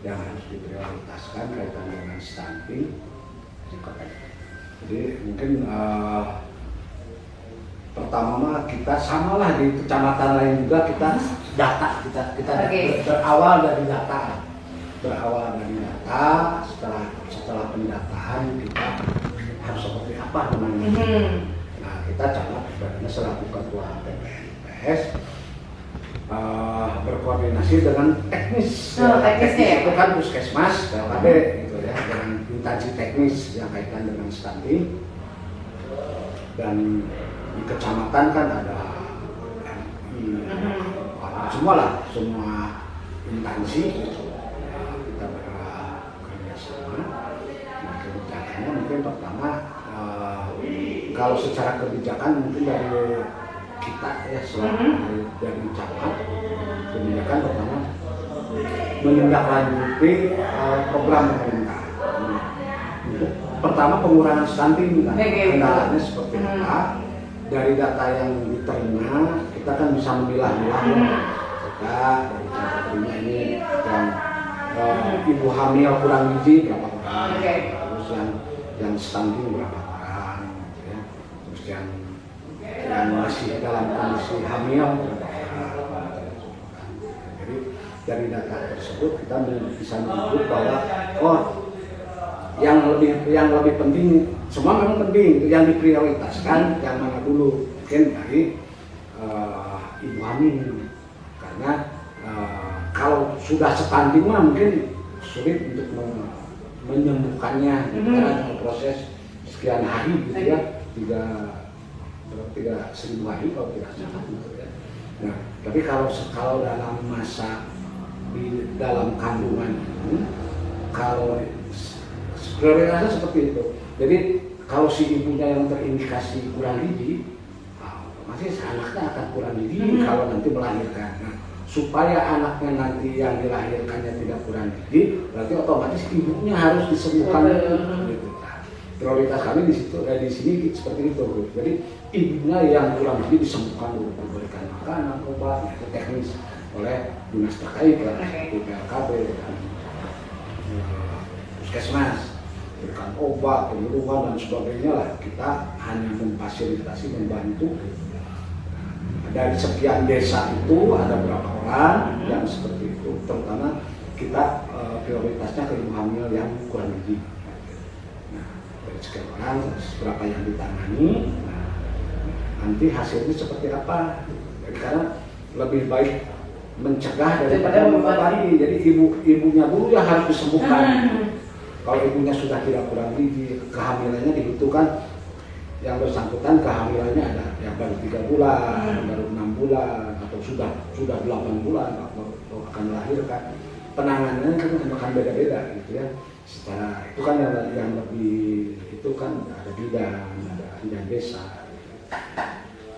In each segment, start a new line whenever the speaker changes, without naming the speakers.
yang harus diprioritaskan kaitan dengan stunting. Jadi mungkin pertama mah kita samalah di kecamatan lain juga kita data kita berawal dari data setelah pendataan kita harus seperti apa namanya. Nah kita camat sebenarnya selaku ketua PPNPS berkoordinasi dengan teknis. Teknisnya itu kan puskesmas, PLKB gitu ya, dengan instansi teknis yang kaitan dengan stunting. Dan di kecamatan kan ada semua instansi kita bekerjasama. Nah kebijakannya mungkin pertama kalau secara kebijakan mungkin dari kita ya dari camat, kebijakan pertama menindaklanjuti program pemerintah untuk pertama pengurangan stunting. Kendalanya seperti apa? Dari data yang diterima kita kan bisa memilah-milah kita dari cara terima ini yang ibu hamil kurang gizi berapa orang, terus yang stunting berapa orang, gitu ya. Terus yang masih dalam kondisi hamil berapa orang. Jadi dari data tersebut kita bisa menyebut bahwa yang lebih penting, semua memang penting, yang diprioritaskan yang mana dulu, mungkin dari ibu hamil, karena kalau sudah stunting mah mungkin sulit untuk menyembuhkannya, karena proses sekian hari gitu ya, 3.000 hari kalau tidak salah gitu ya. Nah tapi kalau dalam masa di dalam kandungan itu, kalau prioritasnya seperti itu. Jadi kalau si ibunya yang terindikasi kurang gizi, otomatis anaknya akan kurang gizi kalau nanti melahirkan. Nah, supaya anaknya nanti yang dilahirkannya tidak kurang gizi, berarti otomatis ibunya harus disembuhkan. Gitu. Nah, prioritas kami di sini seperti itu. Jadi ibunya yang kurang gizi disembuhkan dulu, diberikan makanan, obat, teknis oleh dinas terkait lah, seperti PLKB dan puskesmas. Berikan obat, penyuluhan dan sebagainya lah. Kita hanya memfasilitasi, membantu. Dari sekian desa itu ada berapa orang yang seperti itu. Terutama kita prioritasnya ke ibu hamil yang kurang gizi. Nah, dari sekian orang berapa yang ditangani. Nah, nanti hasilnya seperti apa? Jadi karena lebih baik mencegah daripada mengobati. Jadi ibunya dulu yang harus disembuhkan. Kalau ibunya sudah tidak kurang gizi, kehamilannya dibutuhkan yang bersangkutan kehamilannya ada yang baru 3 bulan, baru 6 bulan, atau sudah 8 bulan atau akan melahirkan. Penanganannya kan akan beda-beda gitu ya. Secara itu kan yang lebih itu kan ada bidan, ada desa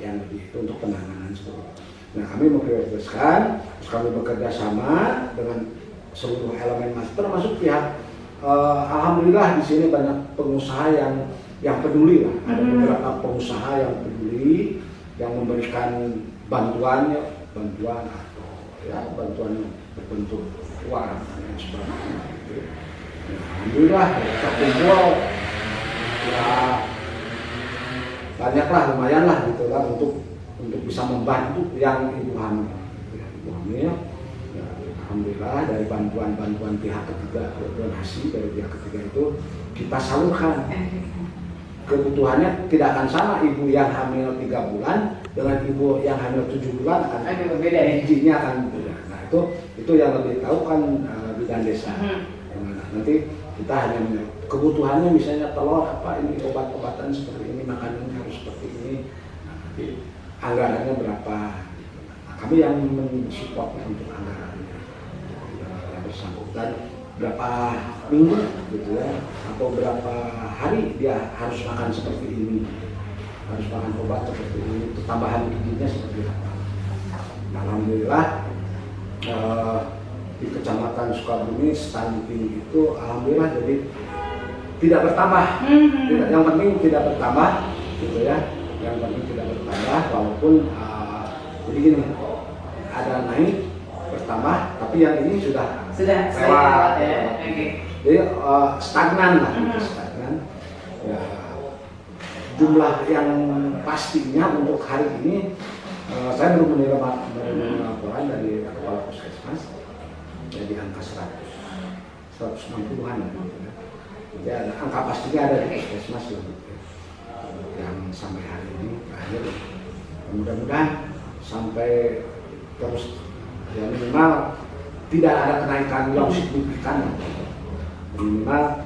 yang lebih itu untuk penanganan seperti itu. Nah kami memprioritaskan, kami bekerja sama dengan seluruh elemen masyarakat termasuk pihak. Alhamdulillah di sini banyak pengusaha yang peduli lah. Ada beberapa pengusaha yang peduli, yang memberikan bantuan atau ya bantuan berbentuk uang dan sebagainya. Nah, alhamdulillah terkumpul ya banyaklah, lumayan lah gitu lah untuk bisa membantu yang ibu hamil. Alhamdulillah dari bantuan pihak ketiga, donasi dari pihak ketiga itu kita salurkan. Kebutuhannya tidak akan sama ibu yang hamil 3 bulan dengan ibu yang hamil 7 bulan akan berbeda, gizinya akan berbeda. Nah itu yang lebih tahu kan bidan desa. Nanti kita hanya kebutuhannya misalnya telur apa ini, obat-obatan seperti ini, makanan harus seperti ini. Nah, nanti anggarannya berapa? Nah, kami yang mensupport untuk anggaran. Bersangkutan berapa minggu gitu ya, atau berapa hari dia harus makan seperti ini, harus makan obat seperti ini, tambahan gizinya seperti apa. Alhamdulillah di Kecamatan Sukabumi stunting itu alhamdulillah jadi tidak bertambah. Yang penting tidak bertambah gitu ya, yang penting tidak bertambah walaupun jadi gini, ada naik bertambah Tapi yang ini sudah
lewat ya. Okay.
Jadi stagnan lah, stagnan. Ya, jumlah yang pastinya untuk hari ini saya belum menerima laporan dari kepala puskesmas, jadi angka 160-an. Jadi ada angka pastinya ada di puskesmas yang sampai hari ini terakhir. Mudah-mudahan sampai terus ya minimal tidak ada kenaikan yang signifikan, minimal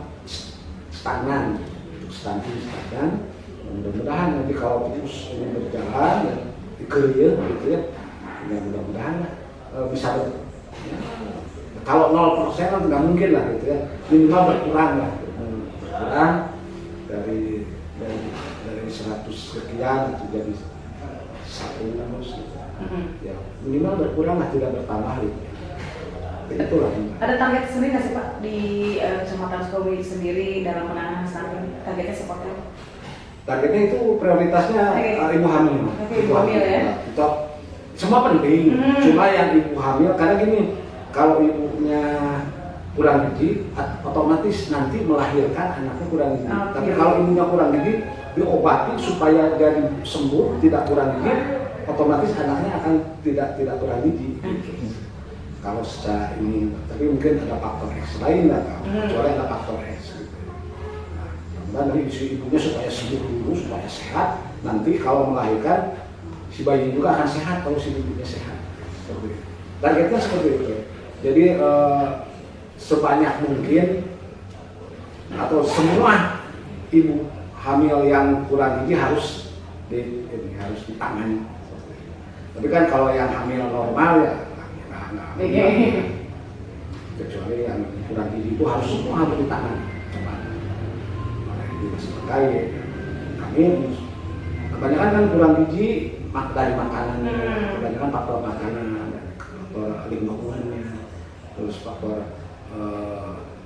stagnan, stagnan. Mudah-mudahan nanti kalau terus ini berjalan dan dikelir gitu ya, mudah-mudahan bisa ya, kalau 0% kan nggak mungkin lah gitu ya, minimal berkurang lah, berkurang dari 100 sekian itu jadi 100 gitu. Ya minimal berkurang lah, tidak bertambah gitu. Itulah.
Ada target sendiri nggak sih Pak di Kecamatan Sukabumi sendiri dalam penanganan stunting? Targetnya seperti apa?
Targetnya itu prioritasnya ibu hamil.
Ibu hamil ya.
Itu semua penting. Cuma yang ibu hamil karena gini, kalau ibunya kurang gizi, otomatis nanti melahirkan anaknya kurang gizi. Tapi kalau ibunya kurang gizi, diobati supaya jadi sembuh, tidak kurang gizi, otomatis anaknya akan tidak kurang gizi. Kalau secara ini, tapi mungkin ada faktor X lain lah, kecuali ada faktor X gitu. Nah, dari si ibunya supaya sembuh dulu, supaya sehat. Nanti kalau melahirkan, si bayi juga akan sehat kalau si ibunya sehat. Seperti itu. Targetnya seperti itu. Jadi sebanyak mungkin atau semua ibu hamil yang kurang gizi harus ditangani. Tapi kan kalau yang hamil normal ya kecuali yang kurang gizi itu semua harus ditangani. Terkait kami kebanyakan kan kurang gizi dari makanan, kebanyakan faktor makanan, faktor lingkungannya, terus faktor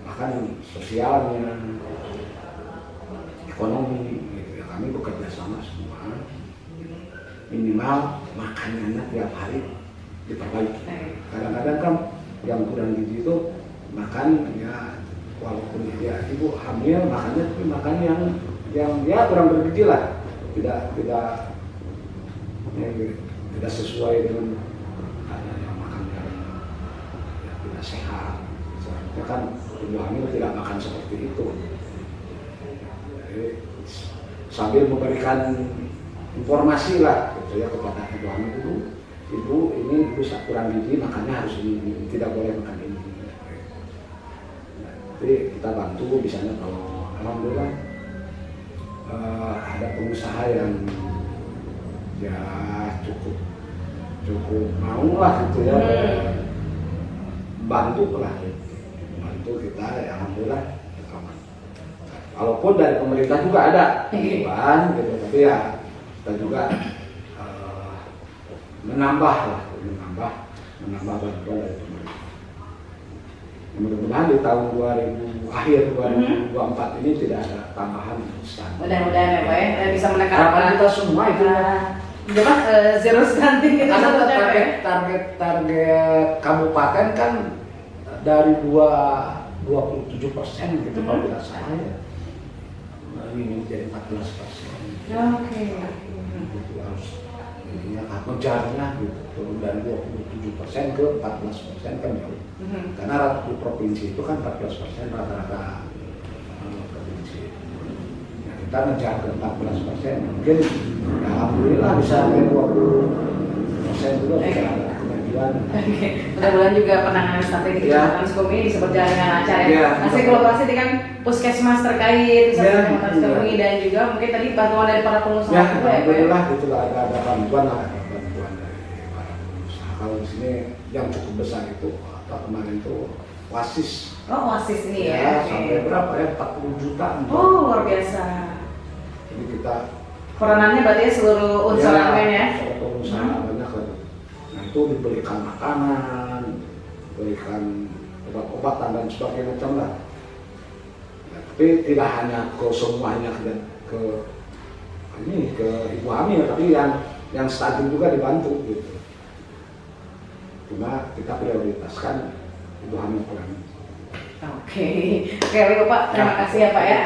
bahkan sosialnya, ekonomi. Gitu ya. Kami bekerja sama semua, minimal makanannya tiap hari diperbaiki. Kadang-kadang kan yang kurang gizi itu makan ya walaupun dia ibu hamil makannya tapi makan yang ya kurang bergizi lah, tidak sesuai dengan yang makan yang tidak sehat. Seharusnya kan ibu hamil tidak makan seperti itu. Jadi, sambil memberikan informasi lah gitu ya kepada ibu hamil dulu. Ibu kurang gizi, makannya harus ini, tidak boleh makan ini. Jadi kita bantu, misalnya kalau alhamdulillah ada pengusaha yang ya cukup mau lah gitu ya, bantu kita ya alhamdulillah. Walaupun dari pemerintah juga ada bantuan gitu, tapi ya kita juga menambah bantuan dari pemerintah. Mudah-mudahan di tahun 2024 ini tidak ada tambahan stunting.
Mudah-mudahan ya Pak ya, bisa menekan
harapan kita semua itu
zero stunting itu.
Target kabupaten kan dari 27% gitu kalau tidak salah ya. Ini menjadi 14%.
Oke.
Itu harus ngejarnya gitu, turun dari 27% ke 14% kan jauh. Karena di provinsi itu kan 14% rata-rata provinsi. Ya, kita ngejar ke 14%, mungkin ya, alhamdulillah bisa ke 20% juga bisa ada kemajuan.
Mudah-mudahan juga penanganan strategi di Kecamatan Sukabumi bisa berjalan dengan lancar ya. Hasil kolaborasi dengan puskesmas terkait, Kecamatan Sukabumi dan juga mungkin tadi bantuan dari para pengusaha juga ya.
Alhamdulillah itulah ada bantuan dari para pengusaha. Kalau di sini yang cukup besar itu kemarin itu Wasis.
Oh Wasis ini
ya. Sampai berapa ya? 40 juta.
Oh luar biasa.
Jadi kita
peranannya berarti seluruh unsur elemen ya.
Seluruh unsur banyak kan. Nah itu diberikan makanan, diberikan obat-obatan dan sebagainya macam lah. Ya, tapi tidak hanya ke semuanya ke ibu hamil, tapi yang stunting juga dibantu gitu. Cuma kita prioritaskan Ibu hamil pelan.
Oke, Bapak, terima kasih ya Pak ya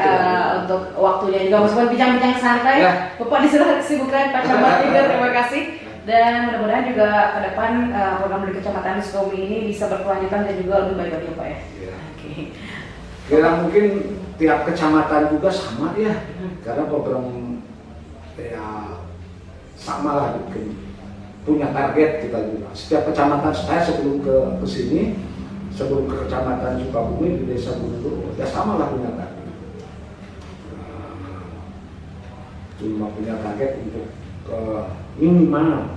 untuk waktunya juga, meskipun bincang-bincang santai.
Ya.
Bapak disuruh kesibukan Pak Camat juga, terima kasih. Dan mudah-mudahan juga ke depan program di Kecamatan Sukabumi ini bisa berkelanjutan dan juga lebih baik lagi ya Pak ya.
Ya.
Oke.
Kira mungkin tiap kecamatan juga sama ya, karena program ya sama lah mungkin punya target kita juga. Setiap kecamatan saya sebelum ke sini, sebelum ke kecamatan Sukabumi di desa Gunung ya sama lah punya target. Cuma punya target untuk minimal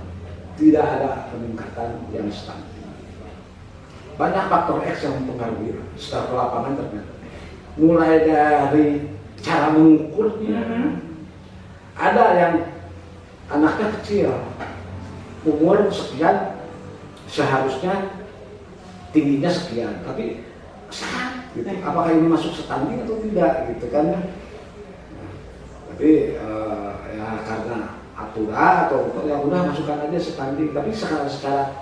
tidak ada peningkatan yang stunting. Banyak faktor X yang mempengaruhi secara ke lapangan ternyata. Mulai dari cara mengukurnya, ada yang anaknya kecil, umur sekian, seharusnya tingginya sekian, tapi sehat gitu. Apakah ini masuk stunting atau tidak gitu kan? Nah, tapi ya karena aturan atau ya udah masukkan aja stunting, tapi secara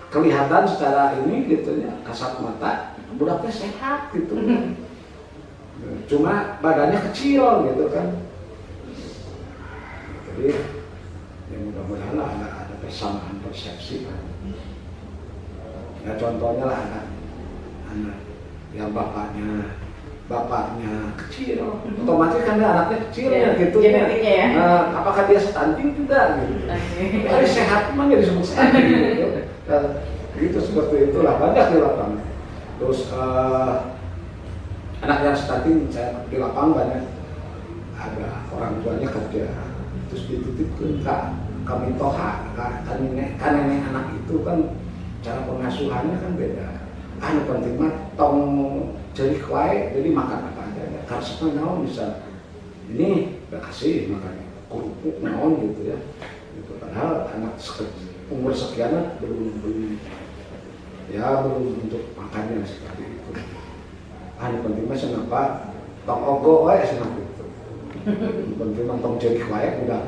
kelihatan secara ini gitu ya, kasat mata budaknya sehat gitu. Cuma badannya kecil gitu kan. Jadi ya mudah-mudahan lah ada persamaan persepsi kan. Ya contohnya lah anak yang bapaknya kecil, otomatis kan dia anaknya kecil ya gitu.
Genetiknya ya.
Apakah dia stunting tidak gitu? Tapi sehat memang jadi disebut stunting gitu. Gitu seperti itulah banyak di lapangan. Terus anak yang stunting saya di lapangan banyak ada orang tuanya kerja, terus dititipkan kami toha kan nenek anak itu kan cara pengasuhannya kan beda. Anu penting mah tong jadi kuai jadi makan apa aja. Karena naon bisa ini kasih makannya kerupuk naon gitu ya. Gitu. Padahal anak umur sekian belum untuk makannya seperti itu. Anu penting mah kenapa tong ogo wae senang gitu. Penting mah tong jadi kuai udah